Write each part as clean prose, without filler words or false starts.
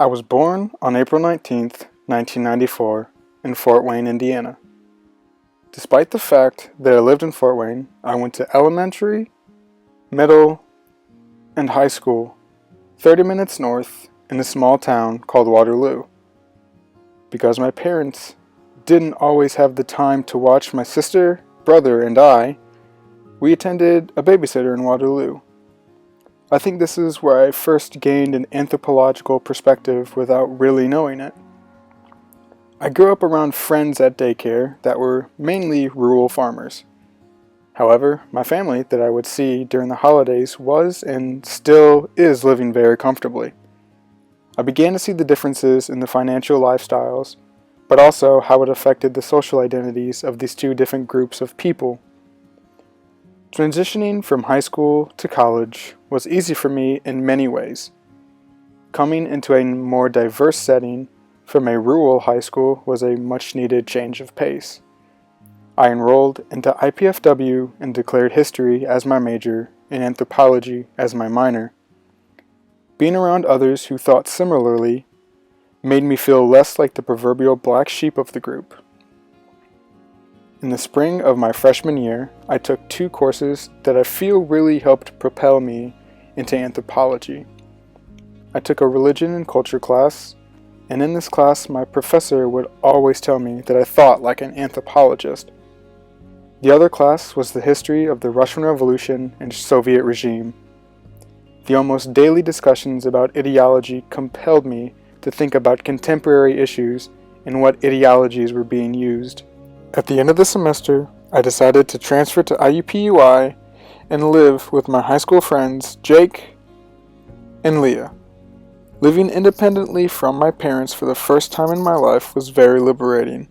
I was born on April 19th, 1994, in Fort Wayne, Indiana. Despite the fact that I lived in Fort Wayne, I went to elementary, middle, and high school 30 minutes north in a small town called Waterloo. Because my parents didn't always have the time to watch my sister, brother, and we attended a babysitter in Waterloo. I think this is where I first gained an anthropological perspective without really knowing it. I grew up around friends at daycare that were mainly rural farmers. However, my family that I would see during the holidays was and still is living very comfortably. I began to see the differences in the financial lifestyles, but also how it affected the social identities of these two different groups of people. Transitioning from high school to college was easy for me in many ways. Coming into a more diverse setting from a rural high school was a much-needed change of pace. I enrolled into IPFW and declared history as my major and anthropology as my minor. Being around others who thought similarly made me feel less like the proverbial black sheep of the group. In the spring of my freshman year, I took 2 courses that I feel really helped propel me into anthropology. I took a religion and culture class, and in this class my professor would always tell me that I thought like an anthropologist. The other class was the history of the Russian Revolution and Soviet regime. The almost daily discussions about ideology compelled me to think about contemporary issues and what ideologies were being used. At the end of the semester, I decided to transfer to IUPUI and live with my high school friends Jake and Leah. Living independently from my parents for the first time in my life was very liberating.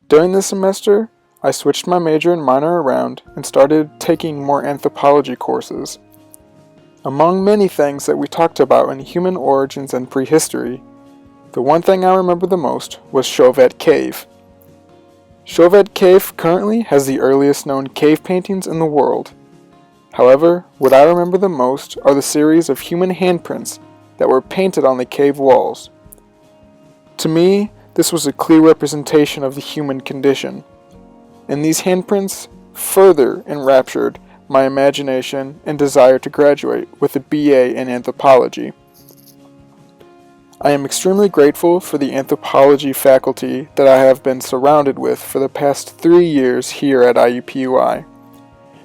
During this semester, I switched my major and minor around and started taking more anthropology courses. Among many things that we talked about in human origins and prehistory, the one thing I remember the most was Chauvet Cave. Chauvet Cave currently has the earliest known cave paintings in the world. However, what I remember the most are the series of human handprints that were painted on the cave walls. To me, this was a clear representation of the human condition, and these handprints further enraptured my imagination and desire to graduate with a BA in anthropology. I am extremely grateful for the anthropology faculty that I have been surrounded with for the past 3 years here at IUPUI.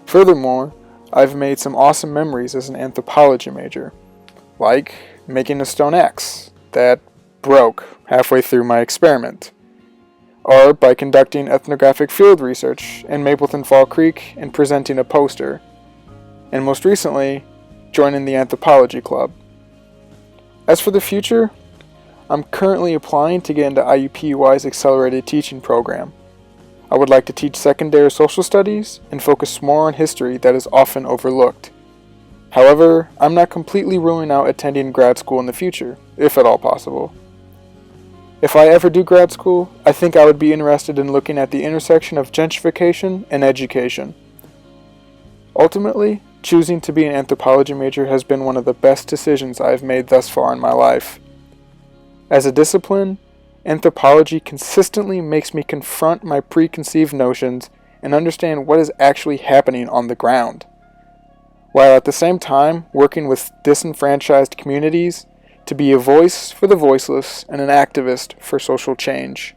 Furthermore, I've made some awesome memories as an anthropology major, like making a stone axe that broke halfway through my experiment, or by conducting ethnographic field research in Mapleton Fall Creek and presenting a poster, and most recently, joining the anthropology club. As for the future, I'm currently applying to get into IUPUI's accelerated teaching program. I would like to teach secondary social studies and focus more on history that is often overlooked. However, I'm not completely ruling out attending grad school in the future, if at all possible. If I ever do grad school, I think I would be interested in looking at the intersection of gentrification and education. Ultimately, choosing to be an anthropology major has been one of the best decisions I have made thus far in my life. As a discipline, anthropology consistently makes me confront my preconceived notions and understand what is actually happening on the ground, while at the same time working with disenfranchised communities to be a voice for the voiceless and an activist for social change.